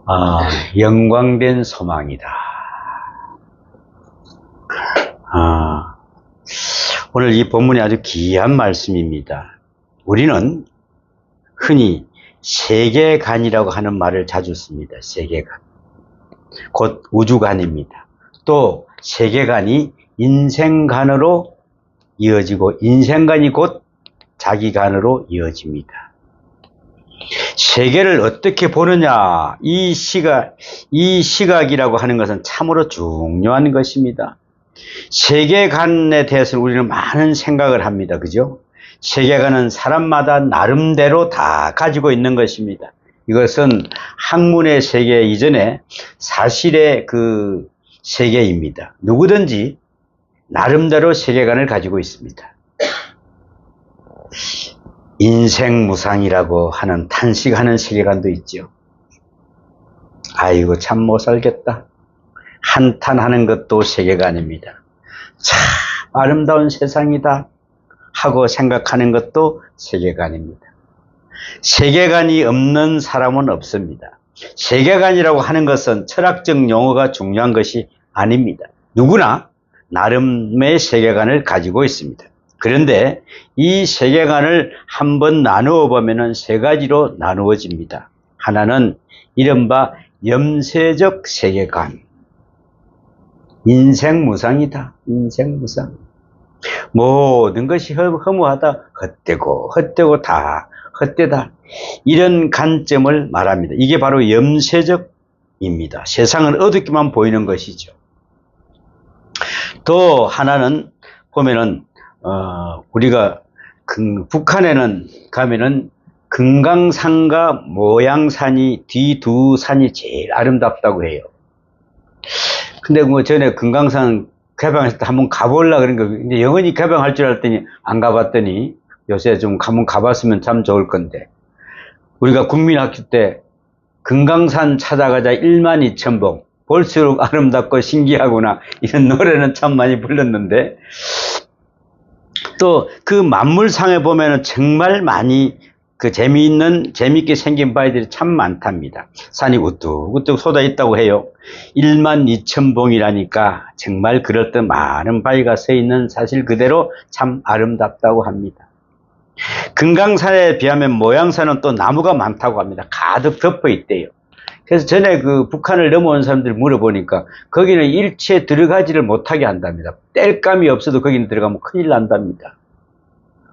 아, 영광된 소망이다. 오늘 이 본문이 아주 귀한 말씀입니다. 우리는 흔히 세계관이라고 하는 말을 자주 씁니다. 세계관. 곧 우주관입니다. 또 세계관이 인생관으로 이어지고 인생관이 곧 자기관으로 이어집니다. 세계를 어떻게 보느냐, 이 시각이라고 하는 것은 참으로 중요한 것입니다. 세계관에 대해서 우리는 많은 생각을 합니다. 그죠? 세계관은 사람마다 나름대로 다 가지고 있는 것입니다. 이것은 학문의 세계 이전에 사실의 그 세계입니다. 누구든지 나름대로 세계관을 가지고 있습니다. 인생무상이라고 하는 탄식하는 세계관도 있죠. 아이고 참 못 살겠다. 한탄하는 것도 세계관입니다. 참 아름다운 세상이다 하고 생각하는 것도 세계관입니다. 세계관이 없는 사람은 없습니다. 세계관이라고 하는 것은 철학적 용어가 중요한 것이 아닙니다. 누구나 나름의 세계관을 가지고 있습니다. 그런데 이 세계관을 한번 나누어 보면 세 가지로 나누어집니다. 하나는 이른바 염세적 세계관. 인생무상이다. 인생무상. 모든 것이 허무하다. 헛되고 다 헛되다. 이런 관점을 말합니다. 이게 바로 염세적입니다. 세상은 어둡게만 보이는 것이죠. 또 하나는 보면은 우리가 북한에는 가면은 금강산과 모양산이 뒤 두 산이 제일 아름답다고 해요. 근데 뭐 전에 금강산 개방했을 때 한번 가보려고 그런 거, 근데 영원히 개방할 줄 알았더니 안 가봤더니 요새 좀 한번 가봤으면 참 좋을 건데, 우리가 국민학교 때 금강산 찾아가자 12,000번, 볼수록 아름답고 신기하구나 이런 노래는 참 많이 불렀는데, 또 그 만물상에 보면은 정말 많이 재미있게 생긴 바위들이 참 많답니다. 산이 우뚝우뚝 솟아 있다고 해요. 12,000봉이라니까 정말 그럴 듯 많은 바위가 서 있는 사실 그대로 참 아름답다고 합니다. 금강산에 비하면 모양산은 또 나무가 많다고 합니다. 가득 덮어 있대요. 그래서 전에 그 북한을 넘어온 사람들 물어보니까 거기는 일체 들어가지를 못하게 한답니다. 땔감이 없어도 거기는 들어가면 큰일 난답니다.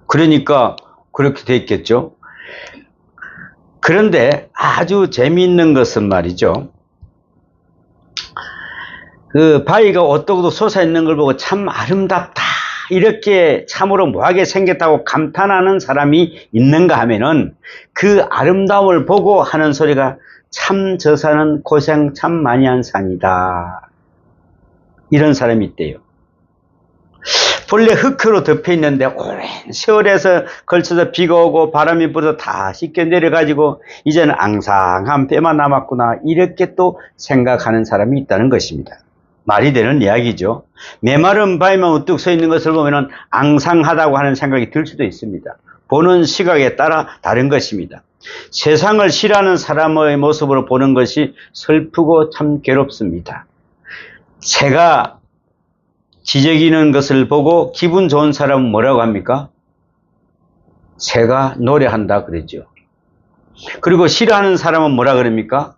그러니까 그렇게 돼 있겠죠. 그런데 아주 재미있는 것은 말이죠, 그 바위가 오뚝오뚝 솟아 있는 걸 보고 참 아름답다, 이렇게 참으로 묘하게 생겼다고 감탄하는 사람이 있는가 하면은 그 아름다움을 보고 하는 소리가 참 저 산은 고생 참 많이 한 산이다, 이런 사람이 있대요. 본래 흙으로 덮여 있는데 오랜 세월에서 걸쳐서 비가 오고 바람이 불어서 다 씻겨 내려가지고 이제는 앙상한 뼈만 남았구나, 이렇게 또 생각하는 사람이 있다는 것입니다. 말이 되는 이야기죠. 메마른 바위만 우뚝 서 있는 것을 보면 앙상하다고 하는 생각이 들 수도 있습니다. 보는 시각에 따라 다른 것입니다. 세상을 싫어하는 사람의 모습으로 보는 것이 슬프고 참 괴롭습니다. 새가 지저귀는 것을 보고 기분 좋은 사람은 뭐라고 합니까? 새가 노래한다 그러죠. 그리고 싫어하는 사람은 뭐라 그럽니까?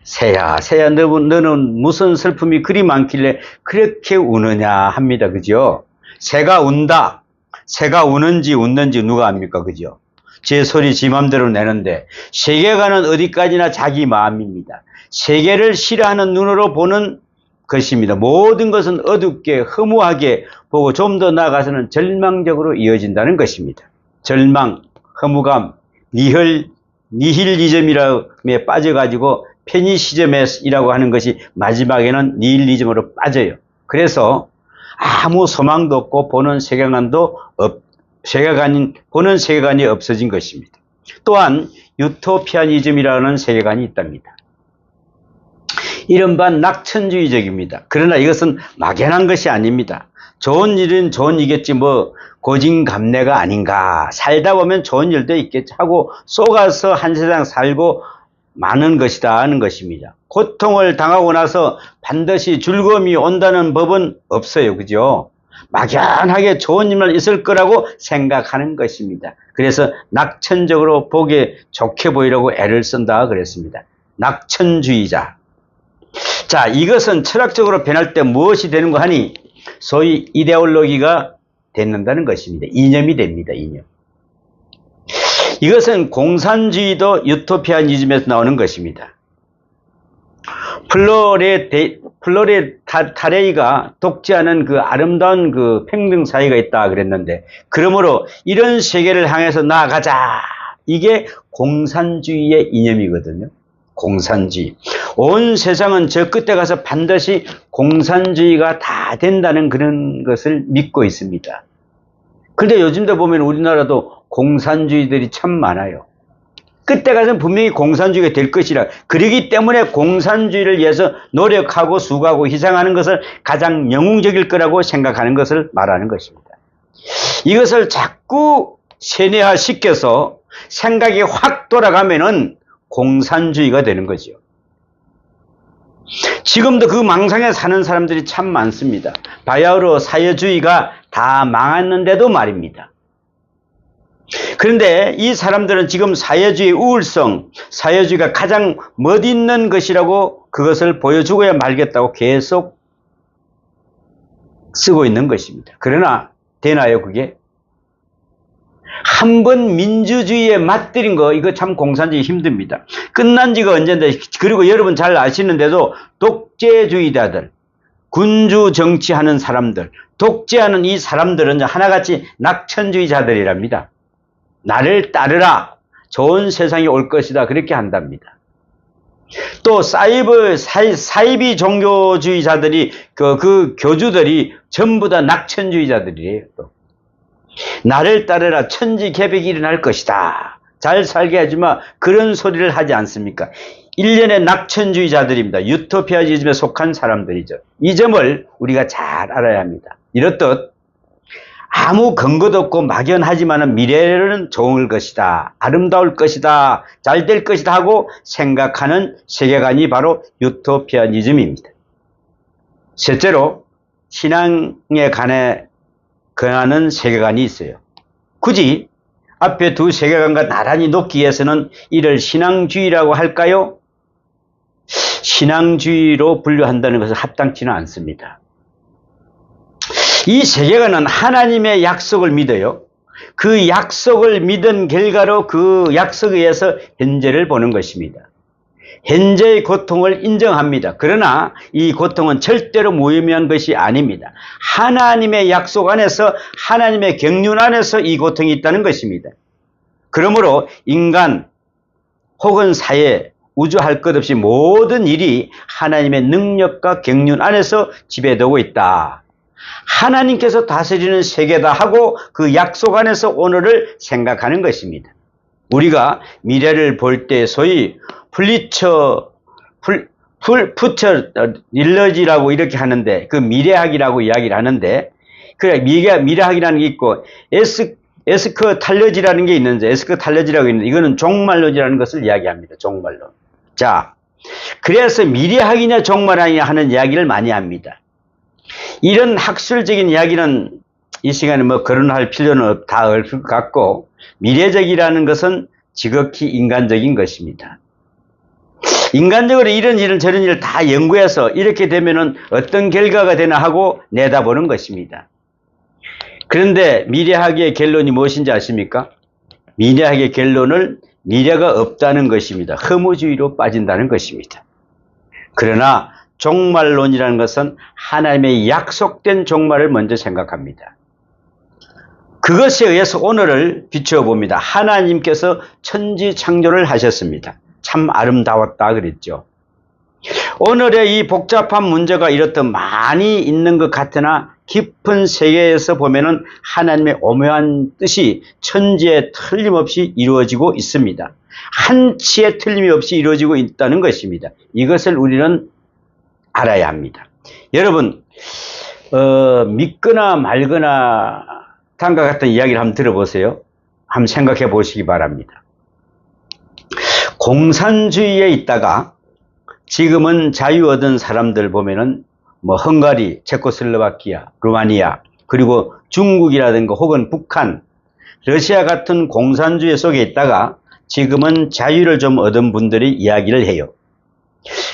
새야 너는 무슨 슬픔이 그리 많길래 그렇게 우느냐 합니다. 그죠? 새가 운다. 새가 우는지 웃는지 누가 압니까? 그죠? 제 소리 지 맘대로 내는데, 세계관은 어디까지나 자기 마음입니다. 세계를 싫어하는 눈으로 보는 것입니다. 모든 것은 어둡게 허무하게 보고 좀 더 나아가서는 절망적으로 이어진다는 것입니다. 절망, 허무감, 니힐리즘이라에 빠져가지고 페니시즘이라고 하는 것이 마지막에는 니힐리즘으로 빠져요. 그래서 아무 소망도 없고 보는 세계관이 없어진 것입니다. 또한 유토피아니즘이라는 세계관이 있답니다. 이른바 낙천주의적입니다. 그러나 이것은 막연한 것이 아닙니다. 좋은 일은 좋은 일이겠지 뭐 고진감래가 아닌가, 살다 보면 좋은 일도 있겠지 하고 속아서 한 세상 살고 많은 것이다 하는 것입니다. 고통을 당하고 나서 반드시 즐거움이 온다는 법은 없어요. 그죠? 막연하게 좋은 일만 있을 거라고 생각하는 것입니다. 그래서 낙천적으로 보기에 좋게 보이려고 애를 쓴다 그랬습니다. 낙천주의자. 자, 이것은 철학적으로 변할 때 무엇이 되는 거 하니 소위 이데올로기가 된다는 것입니다. 이념이 됩니다. 이념. 이것은 공산주의도 유토피아니즘에서 나오는 것입니다. 플로레타레이가 독재하는 그 아름다운 그 평등 사회가 있다 그랬는데, 그러므로 이런 세계를 향해서 나아가자. 이게 공산주의의 이념이거든요. 공산주의. 온 세상은 저 끝에 가서 반드시 공산주의가 다 된다는 그런 것을 믿고 있습니다. 그런데 요즘도 보면 우리나라도 공산주의들이 참 많아요. 끝에 가서는 분명히 공산주의가 될 것이라, 그러기 때문에 공산주의를 위해서 노력하고 수고하고 희생하는 것을 가장 영웅적일 거라고 생각하는 것을 말하는 것입니다. 이것을 자꾸 세뇌화 시켜서 생각이 확 돌아가면은 공산주의가 되는 거죠. 지금도 그 망상에 사는 사람들이 참 많습니다. 바야흐로 사회주의가 다 망했는데도 말입니다. 그런데 이 사람들은 지금 사회주의 우울성, 사회주의가 가장 멋있는 것이라고 그것을 보여주고야 말겠다고 계속 쓰고 있는 것입니다. 그러나 되나요, 그게? 한 번 민주주의에 맞들인 거, 이거 참 공산주의 힘듭니다. 끝난 지가 언젠데, 그리고 여러분 잘 아시는데도 독재주의자들, 군주 정치하는 사람들, 독재하는 이 사람들은 하나같이 낙천주의자들이랍니다. 나를 따르라. 좋은 세상이 올 것이다. 그렇게 한답니다. 또 사이비 종교주의자들이 그 교주들이 전부 다 낙천주의자들이에요. 또 나를 따르라. 천지개벽이 일어날 것이다. 잘 살게 하지마. 그런 소리를 하지 않습니까? 일련의 낙천주의자들입니다. 유토피아니즘에 속한 사람들이죠. 이 점을 우리가 잘 알아야 합니다. 이렇듯 아무 근거도 없고 막연하지만 미래는 좋을 것이다, 아름다울 것이다, 잘 될 것이다 하고 생각하는 세계관이 바로 유토피아니즘입니다. 셋째로 신앙에 관해 권하는 세계관이 있어요. 굳이 앞에 두 세계관과 나란히 놓기 위해서는 이를 신앙주의라고 할까요? 신앙주의로 분류한다는 것은 합당치는 않습니다. 이 세계관은 하나님의 약속을 믿어요. 그 약속을 믿은 결과로 그 약속에 의해서 현재를 보는 것입니다. 현재의 고통을 인정합니다. 그러나 이 고통은 절대로 무의미한 것이 아닙니다. 하나님의 약속 안에서, 하나님의 경륜 안에서 이 고통이 있다는 것입니다. 그러므로 인간 혹은 사회, 우주 할 것 없이 모든 일이 하나님의 능력과 경륜 안에서 지배되고 있다. 하나님께서 다스리는 세계다 하고 그 약속 안에서 오늘을 생각하는 것입니다. 우리가 미래를 볼 때 소위 퓨처 릴러지라고 이렇게 하는데, 그 미래학이라고 이야기를 하는데, 그래 미래학이라는 게 있고 에스커탈러지라는 게 있는데, 에스커탈러지라고 있는데 이거는 종말론이라는 것을 이야기합니다. 종말론. 자, 그래서 미래학이냐 종말학이냐 하는 이야기를 많이 합니다. 이런 학술적인 이야기는 이 시간에 거론할 필요는 다 없을 것 같고, 미래적이라는 것은 지극히 인간적인 것입니다. 인간적으로 이런 일은 저런 일을 다 연구해서 이렇게 되면은 어떤 결과가 되나 하고 내다보는 것입니다. 그런데 미래학의 결론이 무엇인지 아십니까? 미래학의 결론은 미래가 없다는 것입니다. 허무주의로 빠진다는 것입니다. 그러나 종말론이라는 것은 하나님의 약속된 종말을 먼저 생각합니다. 그것에 의해서 오늘을 비추어 봅니다. 하나님께서 천지 창조를 하셨습니다. 참 아름다웠다 그랬죠. 오늘의 이 복잡한 문제가 이렇듯 많이 있는 것 같으나 깊은 세계에서 보면은 하나님의 오묘한 뜻이 천지에 틀림없이 이루어지고 있습니다. 한치의 틀림이 없이 이루어지고 있다는 것입니다. 이것을 우리는 알아야 합니다. 여러분, 믿거나 말거나 다음과 같은 이야기를 한번 들어보세요. 한번 생각해 보시기 바랍니다. 공산주의에 있다가 지금은 자유 얻은 사람들 보면은 뭐 헝가리, 체코슬로바키아, 루마니아, 그리고 중국이라든가 혹은 북한, 러시아 같은 공산주의 속에 있다가 지금은 자유를 좀 얻은 분들이 이야기를 해요.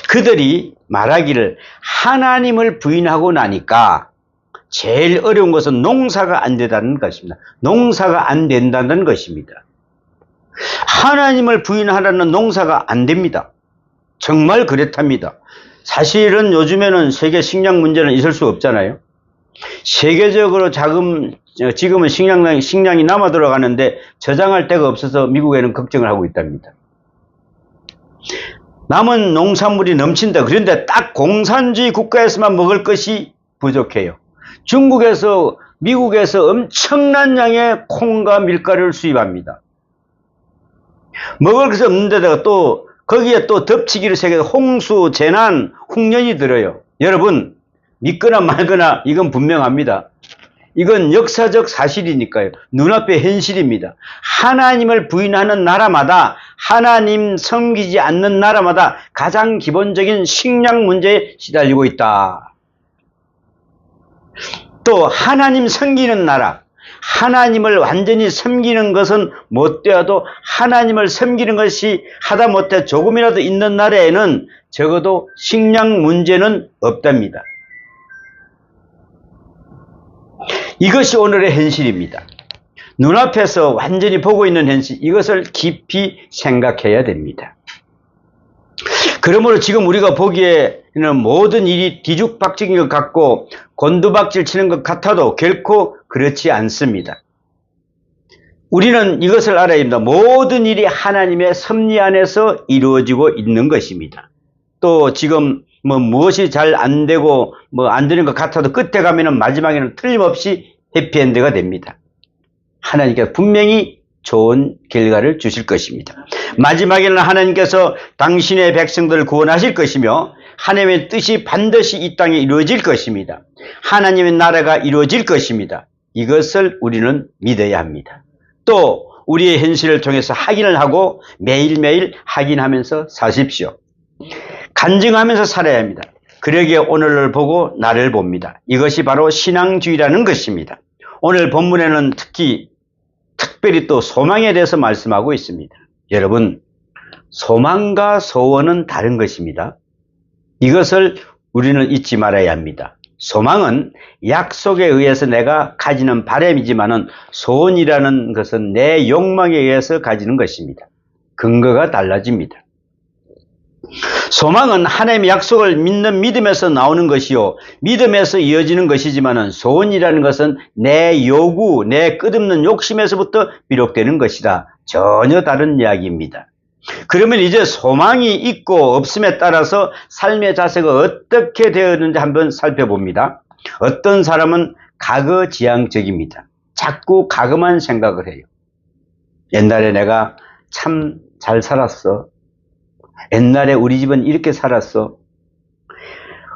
그들이 말하기를 하나님을 부인하고 나니까 제일 어려운 것은 농사가 안 된다는 것입니다. 농사가 안 된다는 것입니다. 하나님을 부인하라는 농사가 안 됩니다. 정말 그렇답니다. 사실은 요즘에는 세계 식량 문제는 있을 수 없잖아요. 세계적으로 지금은 식량이 남아 들어가는데 저장할 데가 없어서 미국에는 걱정을 하고 있답니다. 남은 농산물이 넘친다. 그런데 딱 공산주의 국가에서만 먹을 것이 부족해요. 중국에서, 미국에서 엄청난 양의 콩과 밀가루를 수입합니다. 먹을 것이 없는 데다가 또 거기에 또 덮치기를 새겨서 홍수, 재난, 흉년이 들어요. 여러분 믿거나 말거나 이건 분명합니다. 이건 역사적 사실이니까요. 눈앞의 현실입니다. 하나님을 부인하는 나라마다, 하나님 섬기지 않는 나라마다 가장 기본적인 식량 문제에 시달리고 있다. 또 하나님 섬기는 나라, 하나님을 완전히 섬기는 것은 못되어도 하나님을 섬기는 것이 하다못해 조금이라도 있는 나라에는 적어도 식량 문제는 없답니다. 이것이 오늘의 현실입니다. 눈앞에서 완전히 보고 있는 현실, 이것을 깊이 생각해야 됩니다. 그러므로 지금 우리가 보기에는 모든 일이 뒤죽박죽인 것 같고 곤두박질 치는 것 같아도 결코 그렇지 않습니다. 우리는 이것을 알아야 합니다. 모든 일이 하나님의 섭리 안에서 이루어지고 있는 것입니다. 또 지금 무엇이 잘 안 되고 안 되는 것 같아도 끝에 가면은 마지막에는 틀림없이 해피엔드가 됩니다. 하나님께서 분명히 좋은 결과를 주실 것입니다. 마지막에는 하나님께서 당신의 백성들을 구원하실 것이며 하나님의 뜻이 반드시 이 땅에 이루어질 것입니다. 하나님의 나라가 이루어질 것입니다. 이것을 우리는 믿어야 합니다. 또 우리의 현실을 통해서 확인을 하고 매일매일 확인하면서 사십시오. 간증하면서 살아야 합니다. 그러기에 오늘을 보고 나를 봅니다. 이것이 바로 신앙주의라는 것입니다. 오늘 본문에는 특별히 또 소망에 대해서 말씀하고 있습니다. 여러분, 소망과 소원은 다른 것입니다. 이것을 우리는 잊지 말아야 합니다. 소망은 약속에 의해서 내가 가지는 바람이지만은 소원이라는 것은 내 욕망에 의해서 가지는 것입니다. 근거가 달라집니다. 소망은 하나님의 약속을 믿는 믿음에서 나오는 것이요, 믿음에서 이어지는 것이지만은 소원이라는 것은 내 요구, 내 끝없는 욕심에서부터 비롯되는 것이다. 전혀 다른 이야기입니다. 그러면 이제 소망이 있고 없음에 따라서 삶의 자세가 어떻게 되었는지 한번 살펴봅니다. 어떤 사람은 과거지향적입니다. 자꾸 과거만 생각을 해요. 옛날에 내가 참 잘 살았어. 옛날에 우리 집은 이렇게 살았어.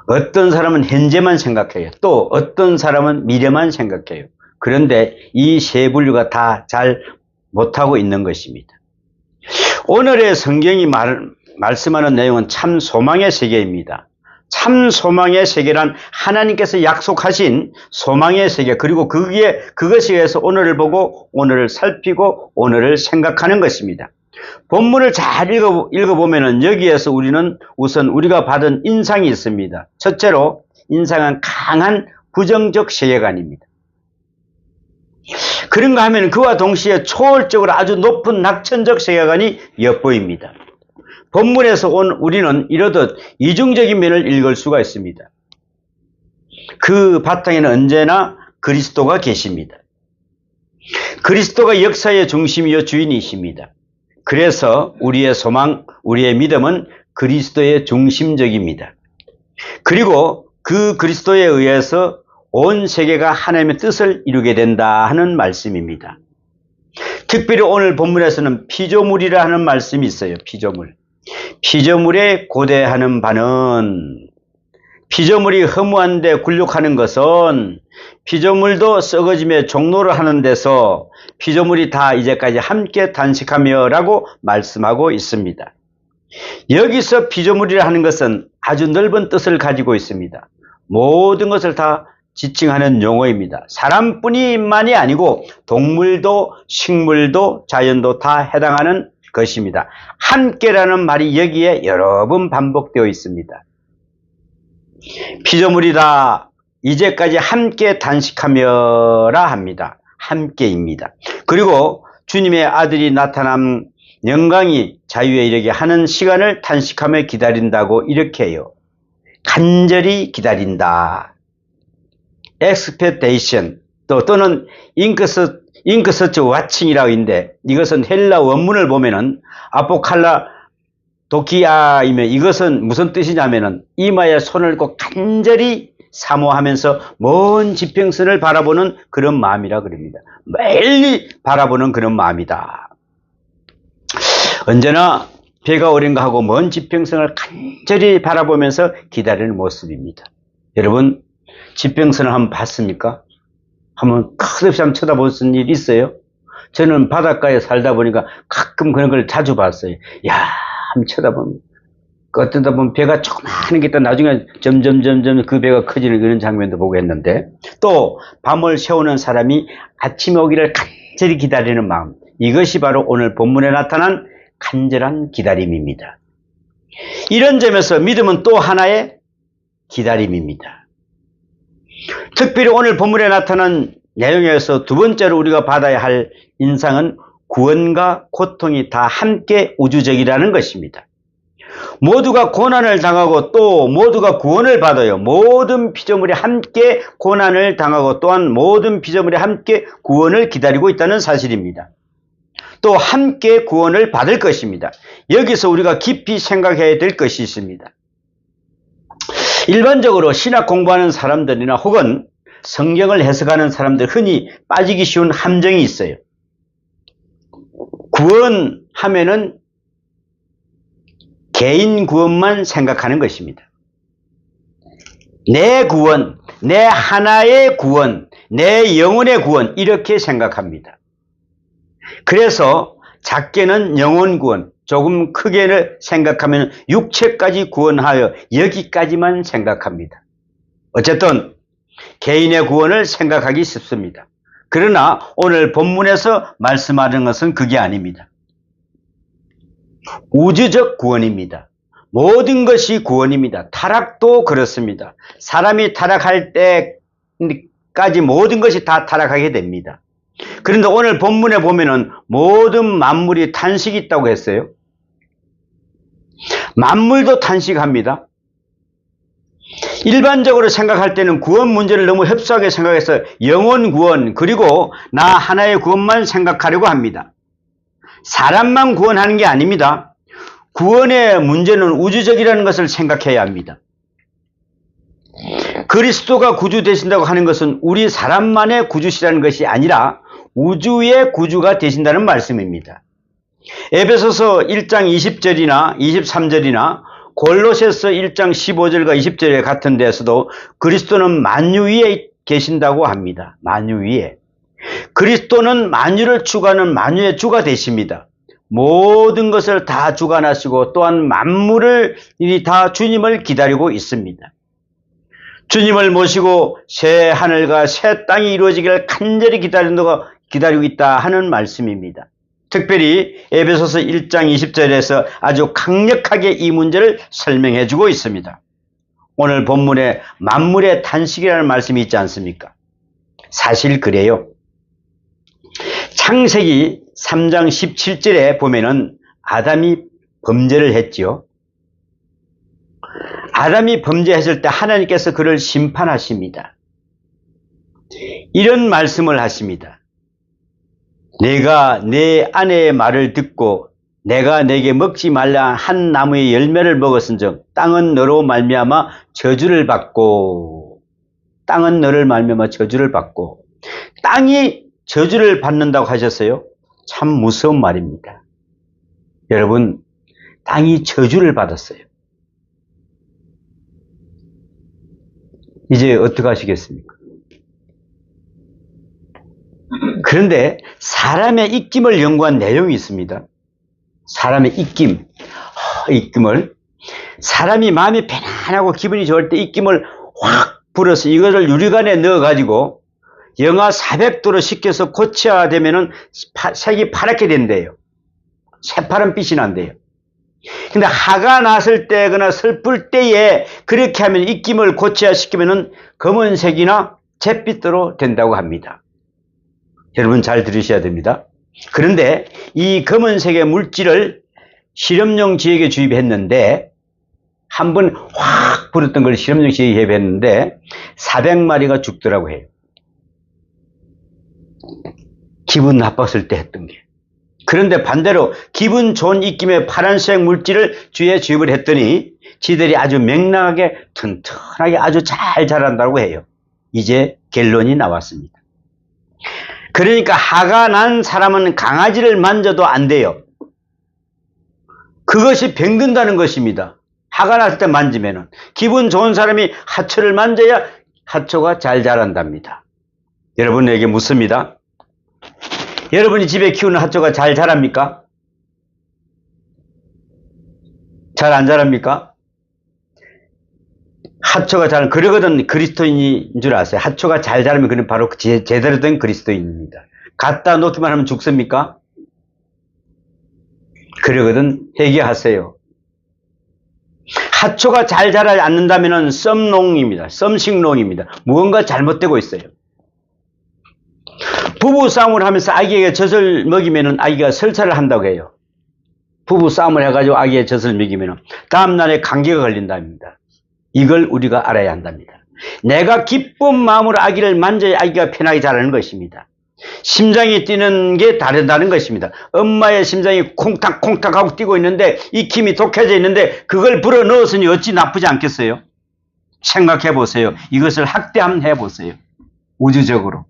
어떤 사람은 현재만 생각해요. 또 어떤 사람은 미래만 생각해요. 그런데 이 세 분류가 다 잘 못하고 있는 것입니다. 오늘의 성경이 말씀하는 내용은 참 소망의 세계입니다. 참 소망의 세계란 하나님께서 약속하신 소망의 세계, 그리고 그것에 의해서 오늘을 보고 오늘을 살피고 오늘을 생각하는 것입니다. 본문을 잘 읽어보면 여기에서 우리는 우선 우리가 받은 인상이 있습니다. 첫째로 인상은 강한 부정적 세계관입니다. 그런가 하면 그와 동시에 초월적으로 아주 높은 낙천적 세계관이 엿보입니다. 본문에서 우리는 이러듯 이중적인 면을 읽을 수가 있습니다. 그 바탕에는 언제나 그리스도가 계십니다. 그리스도가 역사의 중심이요 주인이십니다. 그래서 우리의 소망, 우리의 믿음은 그리스도의 중심적입니다. 그리고 그 그리스도에 의해서 온 세계가 하나님의 뜻을 이루게 된다 하는 말씀입니다. 특별히 오늘 본문에서는 피조물이라 하는 말씀이 있어요. 피조물. 피조물에 고대하는 바는, 피조물이 허무한데 굴욕하는 것은 피조물도 썩어짐에 종로를 하는 데서 피조물이 다 이제까지 함께 단식하며 라고 말씀하고 있습니다. 여기서 피조물이라 하는 것은 아주 넓은 뜻을 가지고 있습니다. 모든 것을 다 지칭하는 용어입니다. 사람뿐이만이 아니고 동물도 식물도 자연도 다 해당하는 것입니다. 함께라는 말이 여기에 여러 번 반복되어 있습니다. 피조물이다 이제까지 함께 단식하며라 합니다. 함께입니다. 그리고 주님의 아들이 나타남 영광이 자유에 이르게 하는 시간을 단식하며 기다린다고 이렇게 해요. 간절히 기다린다. expectation 또는 인크서치 와칭이라고 있는데 이것은 헬라 원문을 보면은 아포칼라 도키아이면 이것은 무슨 뜻이냐면은 이마에 손을 꼭 간절히 사모하면서 먼 지평선을 바라보는 그런 마음이라 그럽니다. 멀리 바라보는 그런 마음이다. 언제나 배가 어린가 하고 먼 지평선을 간절히 바라보면서 기다리는 모습입니다. 여러분 지평선을 한번 봤습니까? 한번 끝없이 한번 쳐다보신 일 있어요? 저는 바닷가에 살다 보니까 가끔 그런 걸 자주 봤어요. 야, 한번 쳐다보면 어쩌다 보면 배가 조그마한 게 있다 나중에 점점 그 배가 커지는 그런 장면도 보고 했는데, 또 밤을 새우는 사람이 아침 오기를 간절히 기다리는 마음, 이것이 바로 오늘 본문에 나타난 간절한 기다림입니다. 이런 점에서 믿음은 또 하나의 기다림입니다. 특별히 오늘 본문에 나타난 내용에서 두 번째로 우리가 받아야 할 인상은 구원과 고통이 다 함께 우주적이라는 것입니다. 모두가 고난을 당하고 또 모두가 구원을 받아요. 모든 피조물이 함께 고난을 당하고 또한 모든 피조물이 함께 구원을 기다리고 있다는 사실입니다. 또 함께 구원을 받을 것입니다. 여기서 우리가 깊이 생각해야 될 것이 있습니다. 일반적으로 신학 공부하는 사람들이나 혹은 성경을 해석하는 사람들 흔히 빠지기 쉬운 함정이 있어요. 구원하면은 개인 구원만 생각하는 것입니다. 내 구원, 내 하나의 구원, 내 영혼의 구원 이렇게 생각합니다. 그래서 작게는 영혼 구원, 조금 크게는 생각하면 육체까지 구원하여 여기까지만 생각합니다. 어쨌든 개인의 구원을 생각하기 쉽습니다. 그러나 오늘 본문에서 말씀하는 것은 그게 아닙니다. 우주적 구원입니다. 모든 것이 구원입니다. 타락도 그렇습니다. 사람이 타락할 때까지 모든 것이 다 타락하게 됩니다. 그런데 오늘 본문에 보면은 모든 만물이 탄식이 있다고 했어요. 만물도 탄식합니다. 일반적으로 생각할 때는 구원 문제를 너무 협소하게 생각해서 영혼 구원 그리고 나 하나의 구원만 생각하려고 합니다. 사람만 구원하는 게 아닙니다. 구원의 문제는 우주적이라는 것을 생각해야 합니다. 그리스도가 구주 되신다고 하는 것은 우리 사람만의 구주시라는 것이 아니라 우주의 구주가 되신다는 말씀입니다. 에베소서 1장 20절이나 23절이나 골로새서 1장 15절과 20절 같은 데서도 그리스도는 만유 위에 계신다고 합니다. 만유 위에. 그리스도는 만유를 주관하는 만유의 주가 되십니다. 모든 것을 다 주관하시고 또한 만물을 다 주님을 기다리고 있습니다. 주님을 모시고 새 하늘과 새 땅이 이루어지기를 간절히 기다리고 있다 하는 말씀입니다. 특별히 에베소서 1장 20절에서 아주 강력하게 이 문제를 설명해 주고 있습니다. 오늘 본문에 만물의 탄식이라는 말씀이 있지 않습니까? 사실 그래요. 창세기 3장 17절에 보면은 아담이 범죄를 했지요. 아담이 범죄했을 때 하나님께서 그를 심판하십니다. 이런 말씀을 하십니다. 내가 내 아내의 말을 듣고 내가 내게 먹지 말라 한 나무의 열매를 먹었은즉 땅은 너로 말미암아 저주를 받고 땅은 너를 말미암아 저주를 받고 땅이 저주를 받는다고 하셨어요. 참 무서운 말입니다. 여러분, 땅이 저주를 받았어요. 이제 어떻게 하시겠습니까? 그런데 사람의 입김을 연구한 내용이 있습니다. 사람의 입김. 입김을. 사람이 마음이 편안하고 기분이 좋을 때 입김을 확 불어서 이것을 유리관에 넣어가지고 영하 400도로 식혀서 고쳐야 되면은 색이 파랗게 된대요. 새파란 빛이 난대요. 근데 화가 났을 때거나 슬플 때에 그렇게 하면 입김을 고쳐시키면은 검은색이나 잿빛으로 된다고 합니다. 여러분 잘 들으셔야 됩니다. 그런데 이 검은색의 물질을 실험용 지역에 주입했는데 한 번 확 불었던 걸 실험용 지역에 주입했는데 400마리가 죽더라고 해요. 기분 나빴을 때 했던 게. 그런데 반대로 기분 좋은 입김의 파란색 물질을 주위에 주입을 했더니 지들이 아주 명랑하게 튼튼하게 아주 잘 자란다고 해요. 이제 결론이 나왔습니다. 그러니까 화가 난 사람은 강아지를 만져도 안 돼요. 그것이 병든다는 것입니다. 화가 났을 때 만지면은. 기분 좋은 사람이 하초를 만져야 하초가 잘 자란답니다. 여러분에게 묻습니다. 여러분이 집에 키우는 하초가 잘 자랍니까? 잘 안 자랍니까? 하초가 잘, 그러거든 그리스도인인 줄 아세요? 하초가 잘 자라면 그는 바로 제대로 된 그리스도인입니다. 갖다 놓기만 하면 죽습니까? 그러거든 회개하세요. 하초가 잘 자라지 않는다면 썸농입니다. 썸식농입니다. 무언가 잘못되고 있어요. 부부싸움을 하면서 아기에게 젖을 먹이면 아기가 설사를 한다고 해요. 부부싸움을 해가지고 아기에 젖을 먹이면 다음날에 감기가 걸린답니다. 이걸 우리가 알아야 한답니다. 내가 기쁜 마음으로 아기를 만져야 아기가 편하게 자라는 것입니다. 심장이 뛰는 게 다르다는 것입니다. 엄마의 심장이 콩닥콩닥 하고 뛰고 있는데 익힘이 독해져 있는데 그걸 불어 넣었으니 어찌 나쁘지 않겠어요? 생각해 보세요. 이것을 학대해 보세요. 우주적으로.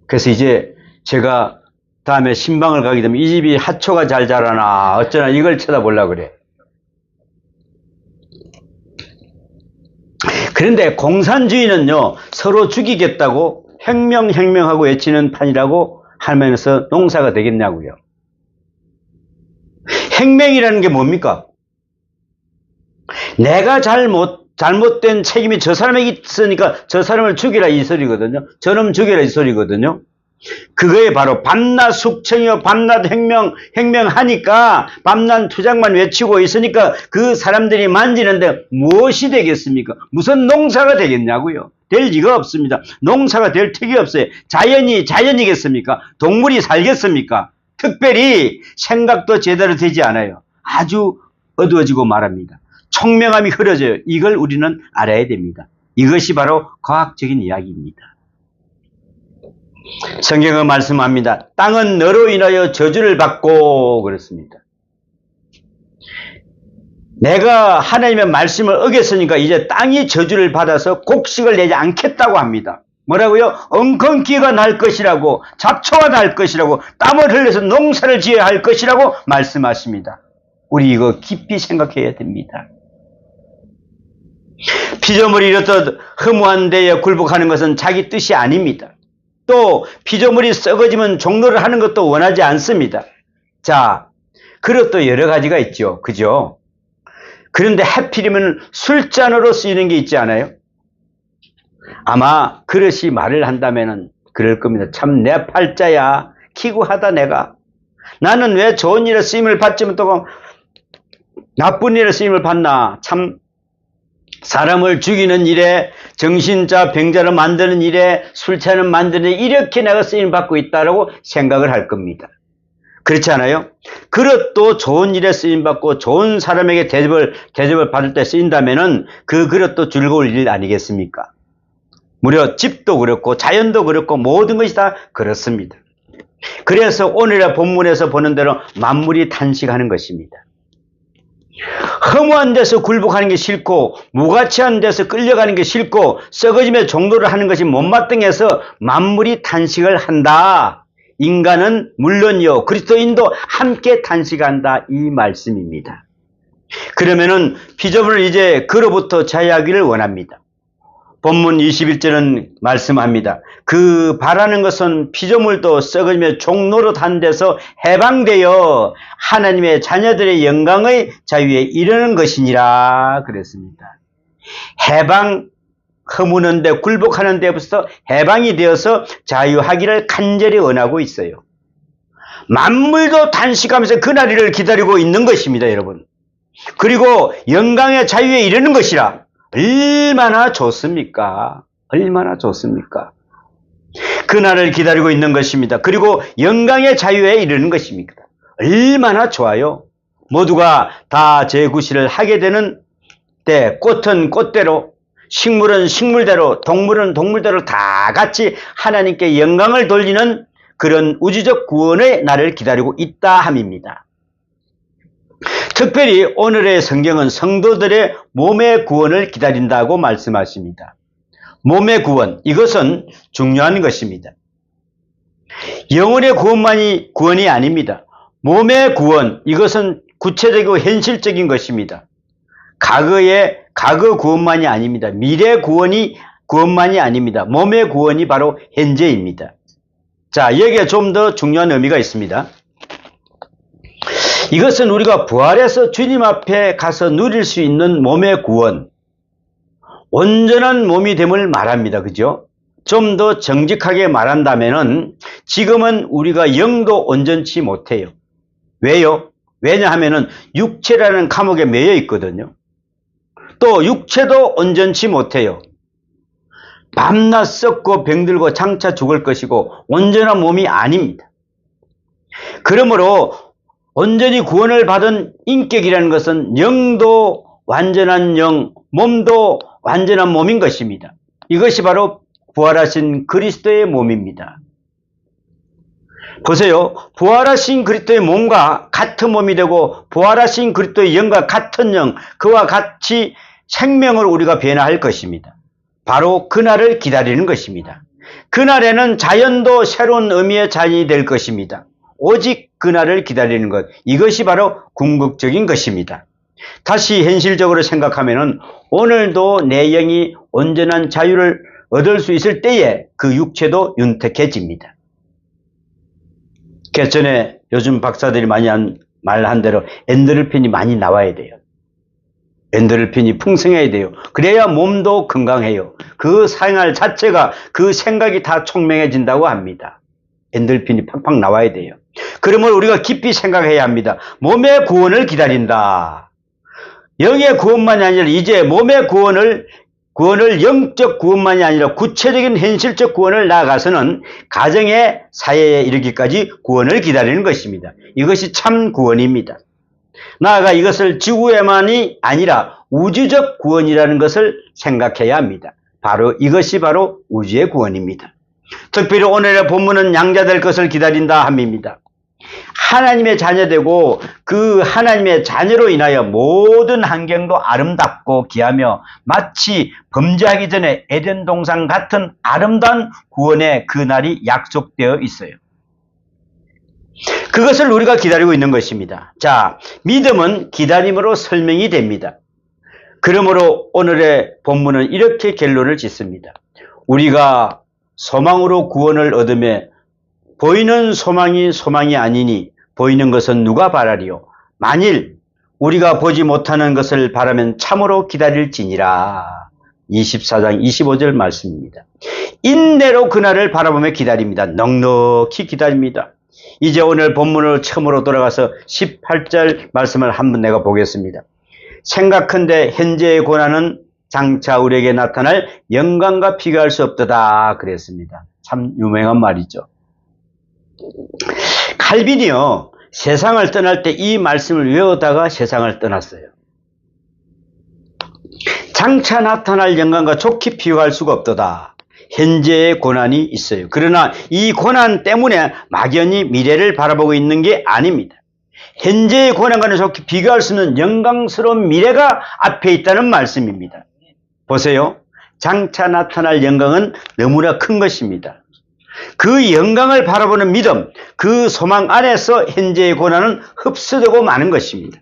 그래서 이제 제가 다음에 신방을 가게 되면 이 집이 하초가 잘 자라나 어쩌나 이걸 쳐다보려고 그래. 그런데 공산주의는요, 서로 죽이겠다고 혁명하고 외치는 판이라고 하면서 농사가 되겠냐고요. 혁명이라는 게 뭡니까? 내가 잘못된 책임이 저 사람에게 있으니까 저 사람을 죽이라 이 소리거든요. 저놈 죽이라 이 소리거든요. 그거에 바로 밤낮 숙청이요 밤낮 혁명하니까 밤낮 투장만 외치고 있으니까 그 사람들이 만지는데 무엇이 되겠습니까? 무슨 농사가 되겠냐고요. 될 리가 없습니다. 농사가 될 턱이 없어요. 자연이겠습니까? 동물이 살겠습니까? 특별히 생각도 제대로 되지 않아요. 아주 어두워지고 말합니다. 총명함이 흐려져요. 이걸 우리는 알아야 됩니다. 이것이 바로 과학적인 이야기입니다. 성경은 말씀합니다. 땅은 너로 인하여 저주를 받고 그렇습니다. 내가 하나님의 말씀을 어겼으니까 이제 땅이 저주를 받아서 곡식을 내지 않겠다고 합니다. 뭐라고요? 엉겅퀴가 날 것이라고, 잡초가 날 것이라고, 땀을 흘려서 농사를 지어야 할 것이라고 말씀하십니다. 우리 이거 깊이 생각해야 됩니다. 피조물이 이렇듯 허무한 데에 굴복하는 것은 자기 뜻이 아닙니다. 또 피조물이 썩어지면 종로를 하는 것도 원하지 않습니다. 자, 그릇도 여러 가지가 있죠. 그죠? 그런데 하필이면 술잔으로 쓰이는 게 있지 않아요? 아마 그릇이 말을 한다면은 그럴 겁니다. 참 내 팔자야. 기구하다 내가. 나는 왜 좋은 일에 쓰임을 받지만 또 나쁜 일에 쓰임을 받나. 참 사람을 죽이는 일에, 정신자 병자를 만드는 일에, 술잔을 만드는 일에 이렇게 내가 쓰임을 받고 있다라고 생각을 할 겁니다. 그렇지 않아요? 그릇도 좋은 일에 쓰임받고 좋은 사람에게 대접을 받을 때 쓰인다면은 그 그릇도 즐거울 일 아니겠습니까? 무려 집도 그렇고 자연도 그렇고 모든 것이 다 그렇습니다. 그래서 오늘의 본문에서 보는 대로 만물이 탄식하는 것입니다. 허무한 데서 굴복하는 게 싫고 무가치한 데서 끌려가는 게 싫고 썩어짐에 종로를 하는 것이 못마땅해서 만물이 탄식을 한다. 인간은 물론이요 그리스도인도 함께 탄식한다 이 말씀입니다. 그러면은 피조물을 이제 그로부터 자유하기를 원합니다. 본문 21절은 말씀합니다. 그 바라는 것은 피조물도 썩으며 종노릇한 데서 해방되어 하나님의 자녀들의 영광의 자유에 이르는 것이니라 그랬습니다. 해방, 허무는데 굴복하는 데부터 해방이 되어서 자유하기를 간절히 원하고 있어요. 만물도 단식하면서 그날을 기다리고 있는 것입니다, 여러분. 그리고 영광의 자유에 이르는 것이라. 얼마나 좋습니까? 얼마나 좋습니까? 그날을 기다리고 있는 것입니다. 그리고 영광의 자유에 이르는 것입니다. 얼마나 좋아요. 모두가 다 재구실을 하게 되는 때 꽃은 꽃대로, 식물은 식물대로, 동물은 동물대로 다 같이 하나님께 영광을 돌리는 그런 우주적 구원의 날을 기다리고 있다 함입니다. 특별히 오늘의 성경은 성도들의 몸의 구원을 기다린다고 말씀하십니다. 몸의 구원, 이것은 중요한 것입니다. 영혼의 구원만이 구원이 아닙니다. 몸의 구원, 이것은 구체적이고 현실적인 것입니다. 과거 구원만이 아닙니다. 미래 구원만이 아닙니다. 몸의 구원이 바로 현재입니다. 자, 여기에 좀 더 중요한 의미가 있습니다. 이것은 우리가 부활해서 주님 앞에 가서 누릴 수 있는 몸의 구원, 온전한 몸이 됨을 말합니다. 그죠? 좀 더 정직하게 말한다면은 지금은 우리가 영도 온전치 못해요. 왜요? 왜냐하면은 육체라는 감옥에 매여 있거든요. 또 육체도 온전치 못해요. 밤낮 썩고 병들고 장차 죽을 것이고 온전한 몸이 아닙니다. 그러므로 온전히 구원을 받은 인격이라는 것은 영도 완전한 영, 몸도 완전한 몸인 것입니다. 이것이 바로 부활하신 그리스도의 몸입니다. 보세요. 부활하신 그리스도의 몸과 같은 몸이 되고 부활하신 그리스도의 영과 같은 영, 그와 같이 생명을 우리가 변화할 것입니다. 바로 그날을 기다리는 것입니다. 그날에는 자연도 새로운 의미의 자연이 될 것입니다. 오직 그날을 기다리는 것, 이것이 바로 궁극적인 것입니다. 다시 현실적으로 생각하면은 오늘도 내 영이 온전한 자유를 얻을 수 있을 때에 그 육체도 윤택해집니다. 그래서 전에 요즘 박사들이 많이 말한 대로 엔도르핀이 많이 나와야 돼요. 엔도르핀이 풍성해야 돼요. 그래야 몸도 건강해요. 그 생활 자체가, 그 생각이 다 총명해진다고 합니다. 엔도르핀이 팍팍 나와야 돼요. 그러면 우리가 깊이 생각해야 합니다. 몸의 구원을 기다린다. 영의 구원만이 아니라 이제 몸의 구원을 영적 구원만이 아니라 구체적인 현실적 구원을 나아가서는 가정의 사회에 이르기까지 구원을 기다리는 것입니다. 이것이 참 구원입니다. 나아가 이것을 지구에만이 아니라 우주적 구원이라는 것을 생각해야 합니다. 이것이 바로 우주의 구원입니다. 특별히 오늘의 본문은 양자될 것을 기다린다 함입니다. 하나님의 자녀되고 그 하나님의 자녀로 인하여 모든 환경도 아름답고 귀하며 마치 범죄하기 전에 에덴 동산 같은 아름다운 구원의 그 날이 약속되어 있어요. 그것을 우리가 기다리고 있는 것입니다. 자, 믿음은 기다림으로 설명이 됩니다. 그러므로 오늘의 본문은 이렇게 결론을 짓습니다. 우리가 소망으로 구원을 얻으며 보이는 소망이 아니니 보이는 것은 누가 바라리요? 만일 우리가 보지 못하는 것을 바라면 참으로 기다릴지니라. 24장 25절 말씀입니다. 인내로 그날을 바라보며 기다립니다. 넉넉히 기다립니다. 이제 오늘 본문을 처음으로 돌아가서 18절 말씀을 한번 내가 보겠습니다. 생각컨대 현재의 고난은 장차 우리에게 나타날 영광과 비교할 수 없도다 그랬습니다. 참 유명한 말이죠. 칼빈이요, 세상을 떠날 때 이 말씀을 외우다가 세상을 떠났어요. 장차 나타날 영광과 좋게 비교할 수가 없도다. 현재의 고난이 있어요. 그러나 이 고난 때문에 막연히 미래를 바라보고 있는 게 아닙니다. 현재의 고난과는 좋게 비교할 수 있는 영광스러운 미래가 앞에 있다는 말씀입니다. 보세요. 장차 나타날 영광은 너무나 큰 것입니다. 그 영광을 바라보는 믿음, 그 소망 안에서 현재의 고난은 흡수되고 마는 것입니다.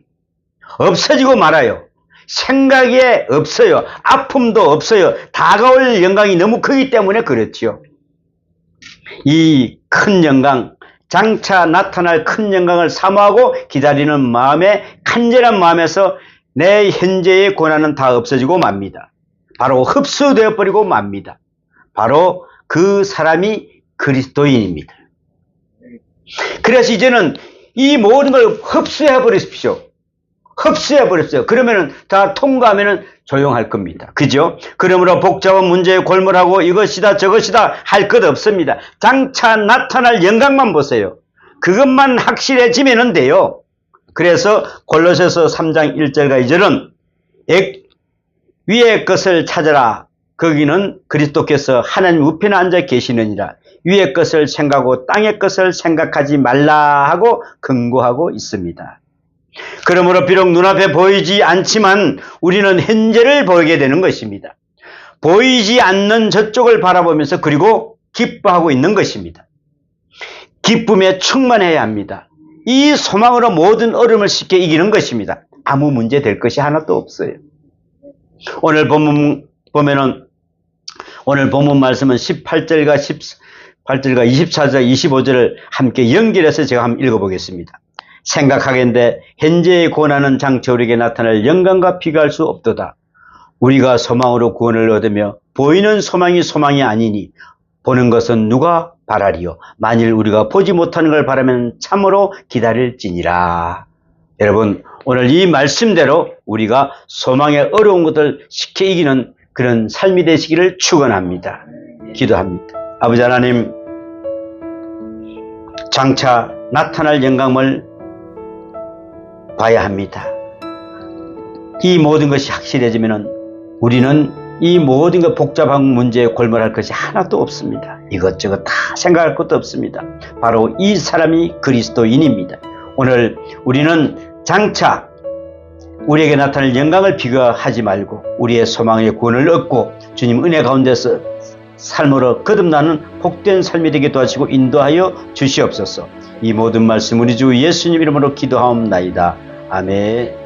없어지고 말아요. 생각에 없어요. 아픔도 없어요. 다가올 영광이 너무 크기 때문에 그렇지요. 이 큰 영광, 장차 나타날 큰 영광을 사모하고 기다리는 마음에, 간절한 마음에서 내 현재의 고난은 다 없어지고 맙니다. 바로 흡수되어 버리고 맙니다. 바로 그 사람이 그리스도인입니다. 그래서 이제는 이 모든 걸 흡수해 버리십시오. 흡수해 버렸어요. 그러면은 다 통과하면은 조용할 겁니다. 그죠? 그러므로 복잡한 문제에 골몰하고 이것이다 저것이다 할 것 없습니다. 장차 나타날 영광만 보세요. 그것만 확실해지면 돼요. 그래서 골로새서 3장 1절과 2절은 위의 것을 찾아라. 거기는 그리스도께서 하나님 우편에 앉아 계시느니라. 위의 것을 생각하고 땅의 것을 생각하지 말라 하고 권고하고 있습니다. 그러므로 비록 눈앞에 보이지 않지만 우리는 현재를 보이게 되는 것입니다. 보이지 않는 저쪽을 바라보면서 그리고 기뻐하고 있는 것입니다. 기쁨에 충만해야 합니다. 이 소망으로 모든 어려움을 쉽게 이기는 것입니다. 아무 문제 될 것이 하나도 없어요. 오늘 본문 보면은 오늘 본문 말씀은 18절과 24절, 25절을 함께 연결해서 제가 한번 읽어보겠습니다. 생각하건대 현재의 고난은 장차 우리에게 나타날 영광과 비교할 수 없도다. 우리가 소망으로 구원을 얻으며 보이는 소망이 소망이 아니니 보는 것은 누가 바라리요. 만일 우리가 보지 못하는 걸 바라면 참으로 기다릴지니라. 여러분, 오늘 이 말씀대로 우리가 소망의 어려운 것을 쉽게 이기는 그런 삶이 되시기를 축원합니다. 기도합니다. 아버지 하나님, 장차 나타날 영광을 봐야 합니다. 이 모든 것이 확실해지면 우리는 이 모든 것 복잡한 문제에 골몰할 것이 하나도 없습니다. 이것저것 다 생각할 것도 없습니다. 바로 이 사람이 그리스도인입니다. 오늘 우리는 장차 우리에게 나타날 영광을 비교하지 말고 우리의 소망의 구원을 얻고 주님 은혜 가운데서 삶으로 거듭나는 복된 삶이 되게 도와주시고 인도하여 주시옵소서. 이 모든 말씀 우리 주 예수님 이름으로 기도하옵나이다. 아멘.